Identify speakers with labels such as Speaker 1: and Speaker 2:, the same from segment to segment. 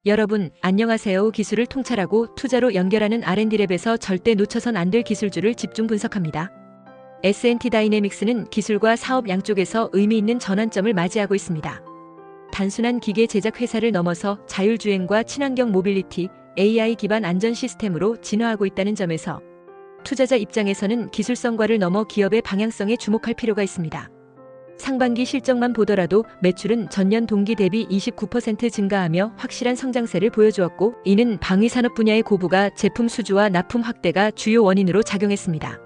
Speaker 1: 여러분, 안녕하세요. 기술을 통찰하고 투자로 연결하는 R&D랩에서 절대 놓쳐선 안 될 기술주를 집중 분석합니다. S&T 다이내믹스는 기술과 사업 양쪽에서 의미 있는 전환점을 맞이하고 있습니다. 단순한 기계 제작 회사를 넘어서 자율주행과 친환경 모빌리티, AI 기반 안전 시스템으로 진화하고 있다는 점에서 투자자 입장에서는 기술성과를 넘어 기업의 방향성에 주목할 필요가 있습니다. 상반기 실적만 보더라도 매출은 전년 동기 대비 29% 증가하며 확실한 성장세를 보여주었고, 이는 방위산업 분야의 고부가 제품 수주와 납품 확대가 주요 원인으로 작용했습니다.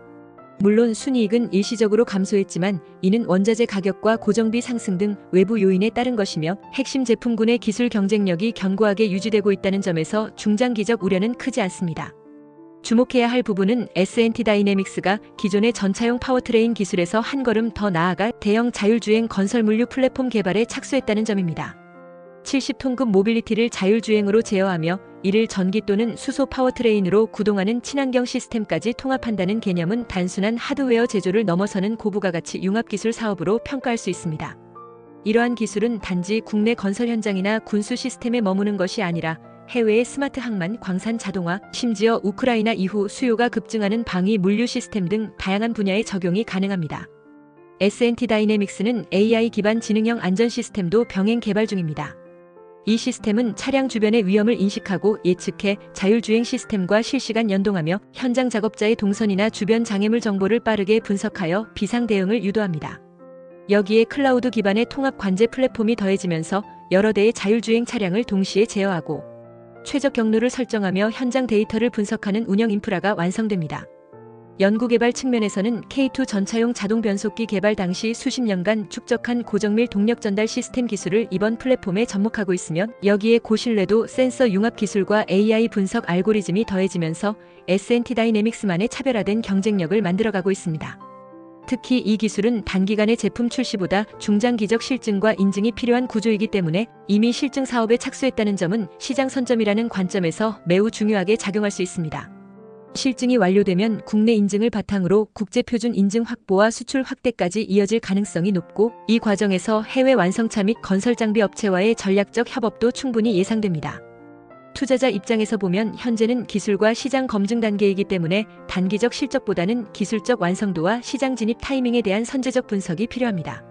Speaker 1: 물론 순이익은 일시적으로 감소했지만 이는 원자재 가격과 고정비 상승 등 외부 요인에 따른 것이며 핵심 제품군의 기술 경쟁력이 견고하게 유지되고 있다는 점에서 중장기적 우려는 크지 않습니다. 주목해야 할 부분은 S&T 다이내믹스가 기존의 전차용 파워트레인 기술에서 한 걸음 더 나아가 대형 자율주행 건설 물류 플랫폼 개발에 착수했다는 점입니다. 70톤급 모빌리티를 자율주행으로 제어하며 이를 전기 또는 수소 파워트레인으로 구동하는 친환경 시스템까지 통합한다는 개념은 단순한 하드웨어 제조를 넘어서는 고부가 가치 융합기술 사업으로 평가할 수 있습니다. 이러한 기술은 단지 국내 건설 현장이나 군수 시스템에 머무는 것이 아니라 해외의 스마트 항만, 광산 자동화, 심지어 우크라이나 이후 수요가 급증하는 방위 물류 시스템 등 다양한 분야에 적용이 가능합니다. S&T 다이내믹스는 AI 기반 지능형 안전 시스템도 병행 개발 중입니다. 이 시스템은 차량 주변의 위험을 인식하고 예측해 자율주행 시스템과 실시간 연동하며 현장 작업자의 동선이나 주변 장애물 정보를 빠르게 분석하여 비상 대응을 유도합니다. 여기에 클라우드 기반의 통합 관제 플랫폼이 더해지면서 여러 대의 자율주행 차량을 동시에 제어하고 최적 경로를 설정하며 현장 데이터를 분석하는 운영 인프라가 완성됩니다. 연구개발 측면에서는 K2 전차용 자동 변속기 개발 당시 수십 년간 축적한 고정밀 동력 전달 시스템 기술을 이번 플랫폼에 접목하고 있으며, 여기에 고신뢰도 센서 융합 기술과 AI 분석 알고리즘이 더해지면서 S&T 다이내믹스만의 차별화된 경쟁력을 만들어가고 있습니다. 특히 이 기술은 단기간의 제품 출시보다 중장기적 실증과 인증이 필요한 구조이기 때문에 이미 실증 사업에 착수했다는 점은 시장 선점이라는 관점에서 매우 중요하게 작용할 수 있습니다. 실증이 완료되면 국내 인증을 바탕으로 국제표준 인증 확보와 수출 확대까지 이어질 가능성이 높고, 이 과정에서 해외 완성차 및 건설 장비 업체와의 전략적 협업도 충분히 예상됩니다. 투자자 입장에서 보면 현재는 기술과 시장 검증 단계이기 때문에 단기적 실적보다는 기술적 완성도와 시장 진입 타이밍에 대한 선제적 분석이 필요합니다.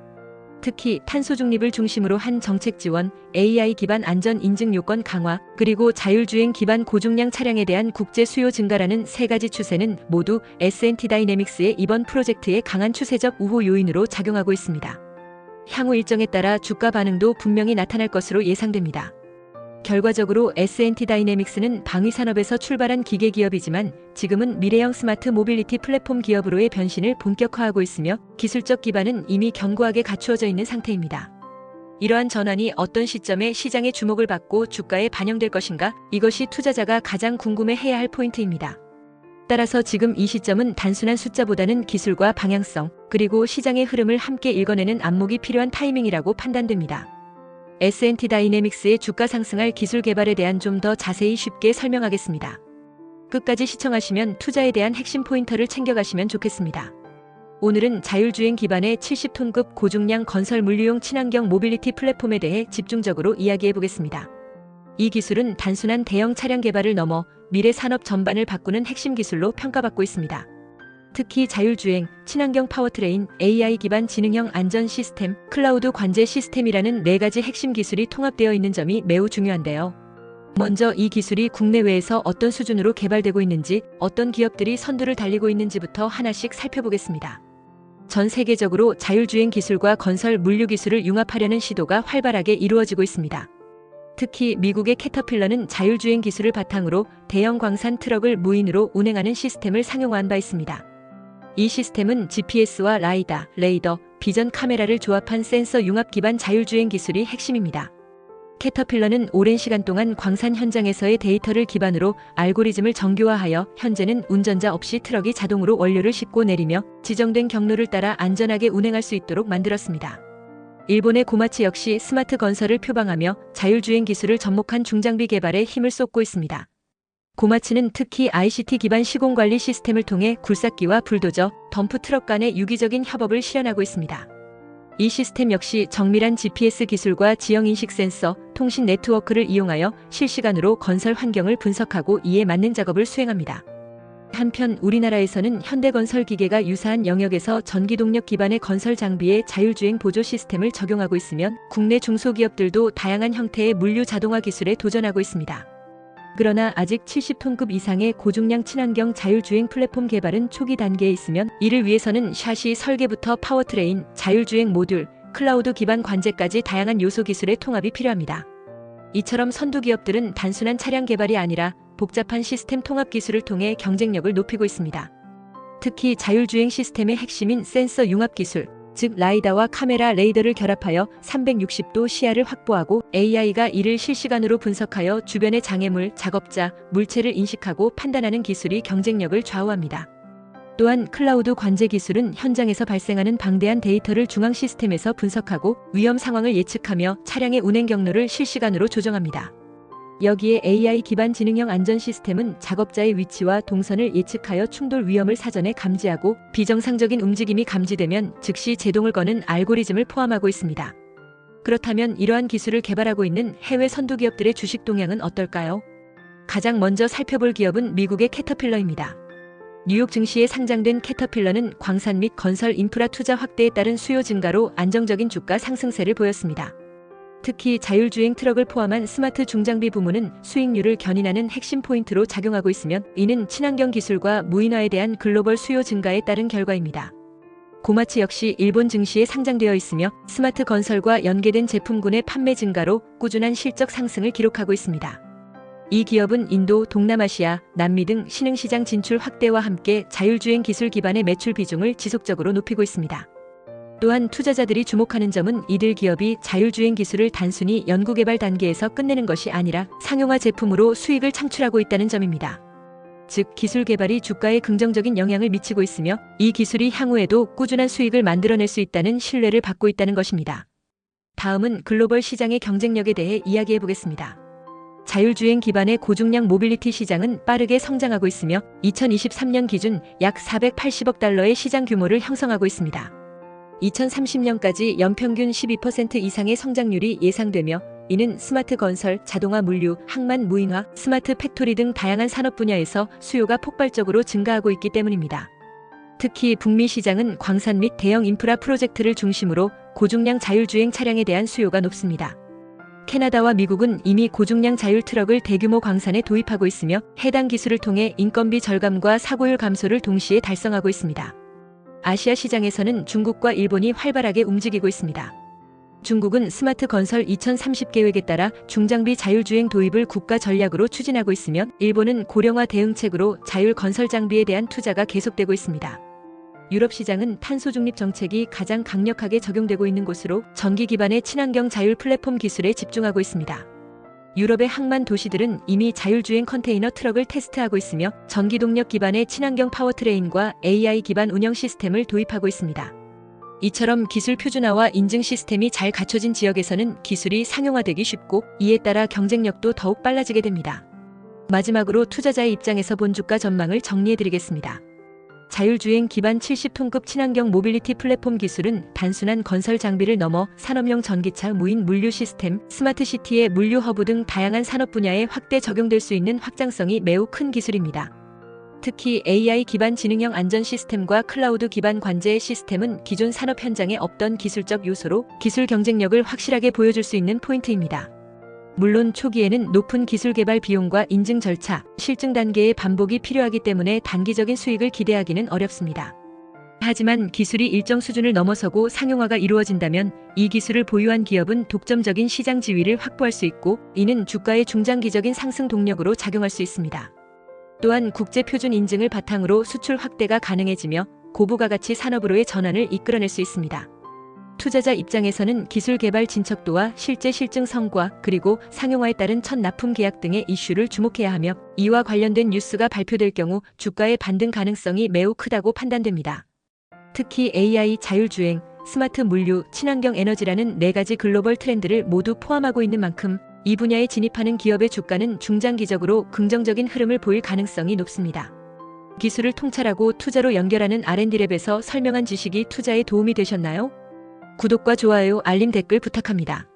Speaker 1: 특히 탄소 중립을 중심으로 한 정책 지원, AI 기반 안전 인증 요건 강화, 그리고 자율주행 기반 고중량 차량에 대한 국제 수요 증가라는 세 가지 추세는 모두 S&T 다이내믹스의 이번 프로젝트의 강한 추세적 우호 요인으로 작용하고 있습니다. 향후 일정에 따라 주가 반응도 분명히 나타날 것으로 예상됩니다. 결과적으로 S&T 다이내믹스는 방위산업에서 출발한 기계기업이지만 지금은 미래형 스마트 모빌리티 플랫폼 기업으로의 변신을 본격화하고 있으며 기술적 기반은 이미 견고하게 갖추어져 있는 상태입니다. 이러한 전환이 어떤 시점에 시장의 주목을 받고 주가에 반영될 것인가, 이것이 투자자가 가장 궁금해해야 할 포인트입니다. 따라서 지금 이 시점은 단순한 숫자보다는 기술과 방향성, 그리고 시장의 흐름을 함께 읽어내는 안목이 필요한 타이밍이라고 판단됩니다. S&T 다이내믹스의 주가 상승할 기술 개발에 대한 좀 더 자세히 쉽게 설명하겠습니다. 끝까지 시청하시면 투자에 대한 핵심 포인터를 챙겨가시면 좋겠습니다. 오늘은 자율주행 기반의 70톤급 고중량 건설 물류용 친환경 모빌리티 플랫폼에 대해 집중적으로 이야기해 보겠습니다. 이 기술은 단순한 대형 차량 개발을 넘어 미래 산업 전반을 바꾸는 핵심 기술로 평가받고 있습니다. 특히 자율주행, 친환경 파워트레인, AI 기반 지능형 안전 시스템, 클라우드 관제 시스템이라는 네 가지 핵심 기술이 통합되어 있는 점이 매우 중요한데요. 먼저 이 기술이 국내외에서 어떤 수준으로 개발되고 있는지, 어떤 기업들이 선두를 달리고 있는지부터 하나씩 살펴보겠습니다. 전 세계적으로 자율주행 기술과 건설 물류 기술을 융합하려는 시도가 활발하게 이루어지고 있습니다. 특히 미국의 캐터필러는 자율주행 기술을 바탕으로 대형 광산 트럭을 무인으로 운행하는 시스템을 상용화한 바 있습니다. 이 시스템은 GPS와 라이다, 레이더, 비전 카메라를 조합한 센서 융합 기반 자율주행 기술이 핵심입니다. 캐터필러는 오랜 시간 동안 광산 현장에서의 데이터를 기반으로 알고리즘을 정교화하여 현재는 운전자 없이 트럭이 자동으로 원료를 싣고 내리며 지정된 경로를 따라 안전하게 운행할 수 있도록 만들었습니다. 일본의 고마치 역시 스마트 건설을 표방하며 자율주행 기술을 접목한 중장비 개발에 힘을 쏟고 있습니다. 고마치는 특히 ICT 기반 시공관리 시스템을 통해 굴삭기와 불도저, 덤프트럭 간의 유기적인 협업을 실현하고 있습니다. 이 시스템 역시 정밀한 GPS 기술과 지형인식 센서, 통신 네트워크를 이용하여 실시간으로 건설 환경을 분석하고 이에 맞는 작업을 수행합니다. 한편 우리나라에서는 현대건설 기계가 유사한 영역에서 전기동력 기반의 건설 장비에 자율주행 보조 시스템을 적용하고 있으면 국내 중소기업들도 다양한 형태의 물류 자동화 기술에 도전하고 있습니다. 그러나 아직 70톤급 이상의 고중량 친환경 자율주행 플랫폼 개발은 초기 단계에 있으면 이를 위해서는 샤시 설계부터 파워트레인, 자율주행 모듈, 클라우드 기반 관제까지 다양한 요소 기술의 통합이 필요합니다. 이처럼 선두기업들은 단순한 차량 개발이 아니라 복잡한 시스템 통합 기술을 통해 경쟁력을 높이고 있습니다. 특히 자율주행 시스템의 핵심인 센서 융합 기술, 즉 라이다와 카메라 레이더를 결합하여 360도 시야를 확보하고 AI가 이를 실시간으로 분석하여 주변의 장애물, 작업자, 물체를 인식하고 판단하는 기술이 경쟁력을 좌우합니다. 또한 클라우드 관제 기술은 현장에서 발생하는 방대한 데이터를 중앙 시스템에서 분석하고 위험 상황을 예측하며 차량의 운행 경로를 실시간으로 조정합니다. 여기에 AI 기반 지능형 안전 시스템은 작업자의 위치와 동선을 예측하여 충돌 위험을 사전에 감지하고 비정상적인 움직임이 감지되면 즉시 제동을 거는 알고리즘을 포함하고 있습니다. 그렇다면 이러한 기술을 개발하고 있는 해외 선두기업들의 주식 동향은 어떨까요? 가장 먼저 살펴볼 기업은 미국의 캐터필러입니다. 뉴욕 증시에 상장된 캐터필러는 광산 및 건설 인프라 투자 확대에 따른 수요 증가로 안정적인 주가 상승세를 보였습니다. 특히 자율주행 트럭을 포함한 스마트 중장비 부문은 수익률을 견인하는 핵심 포인트로 작용하고 있으면 이는 친환경 기술과 무인화에 대한 글로벌 수요 증가에 따른 결과입니다. 고마츠 역시 일본 증시에 상장되어 있으며 스마트 건설과 연계된 제품군의 판매 증가로 꾸준한 실적 상승을 기록하고 있습니다. 이 기업은 인도, 동남아시아, 남미 등 신흥시장 진출 확대와 함께 자율주행 기술 기반의 매출 비중을 지속적으로 높이고 있습니다. 또한 투자자들이 주목하는 점은 이들 기업이 자율주행 기술을 단순히 연구개발 단계에서 끝내는 것이 아니라 상용화 제품으로 수익을 창출하고 있다는 점입니다. 즉 기술 개발이 주가에 긍정적인 영향을 미치고 있으며 이 기술이 향후에도 꾸준한 수익을 만들어낼 수 있다는 신뢰를 받고 있다는 것입니다. 다음은 글로벌 시장의 경쟁력에 대해 이야기해 보겠습니다. 자율주행 기반의 고중량 모빌리티 시장은 빠르게 성장하고 있으며 2023년 기준 약 480억 달러의 시장 규모를 형성하고 있습니다. 2030년까지 연평균 12% 이상의 성장률이 예상되며 이는 스마트 건설, 자동화 물류, 항만 무인화, 스마트 팩토리 등 다양한 산업 분야에서 수요가 폭발적으로 증가하고 있기 때문입니다. 특히 북미 시장은 광산 및 대형 인프라 프로젝트를 중심으로 고중량 자율주행 차량에 대한 수요가 높습니다. 캐나다와 미국은 이미 고중량 자율 트럭을 대규모 광산에 도입하고 있으며 해당 기술을 통해 인건비 절감과 사고율 감소를 동시에 달성하고 있습니다. 아시아 시장에서는 중국과 일본이 활발하게 움직이고 있습니다. 중국은 스마트 건설 2030 계획에 따라 중장비 자율주행 도입을 국가 전략으로 추진하고 있으며 일본은 고령화 대응책으로 자율 건설 장비에 대한 투자가 계속되고 있습니다. 유럽 시장은 탄소 중립 정책이 가장 강력하게 적용되고 있는 곳으로 전기 기반의 친환경 자율 플랫폼 기술에 집중하고 있습니다. 유럽의 항만 도시들은 이미 자율주행 컨테이너 트럭을 테스트하고 있으며 전기동력 기반의 친환경 파워트레인과 AI 기반 운영 시스템을 도입하고 있습니다. 이처럼 기술 표준화와 인증 시스템이 잘 갖춰진 지역에서는 기술이 상용화되기 쉽고 이에 따라 경쟁력도 더욱 빨라지게 됩니다. 마지막으로 투자자의 입장에서 본 주가 전망을 정리해드리겠습니다. 자율주행 기반 70톤급 친환경 모빌리티 플랫폼 기술은 단순한 건설 장비를 넘어 산업용 전기차 무인 물류 시스템, 스마트 시티의 물류 허브 등 다양한 산업 분야에 확대 적용될 수 있는 확장성이 매우 큰 기술입니다. 특히 AI 기반 지능형 안전 시스템과 클라우드 기반 관제 시스템은 기존 산업 현장에 없던 기술적 요소로 기술 경쟁력을 확실하게 보여줄 수 있는 포인트입니다. 물론 초기에는 높은 기술 개발 비용과 인증 절차, 실증 단계의 반복이 필요하기 때문에 단기적인 수익을 기대하기는 어렵습니다. 하지만 기술이 일정 수준을 넘어서고 상용화가 이루어진다면 이 기술을 보유한 기업은 독점적인 시장 지위를 확보할 수 있고 이는 주가의 중장기적인 상승 동력으로 작용할 수 있습니다. 또한 국제 표준 인증을 바탕으로 수출 확대가 가능해지며 고부가 가치 산업으로의 전환을 이끌어낼 수 있습니다. 투자자 입장에서는 기술 개발 진척도와 실제 실증 성과 그리고 상용화에 따른 첫 납품 계약 등의 이슈를 주목해야 하며 이와 관련된 뉴스가 발표될 경우 주가의 반등 가능성이 매우 크다고 판단됩니다. 특히 AI 자율주행, 스마트 물류, 친환경 에너지라는 4가지 글로벌 트렌드를 모두 포함하고 있는 만큼 이 분야에 진입하는 기업의 주가는 중장기적으로 긍정적인 흐름을 보일 가능성이 높습니다. 기술을 통찰하고 투자로 연결하는 R&D랩에서 설명한 지식이 투자에 도움이 되셨나요? 구독과 좋아요, 알림 댓글 부탁합니다.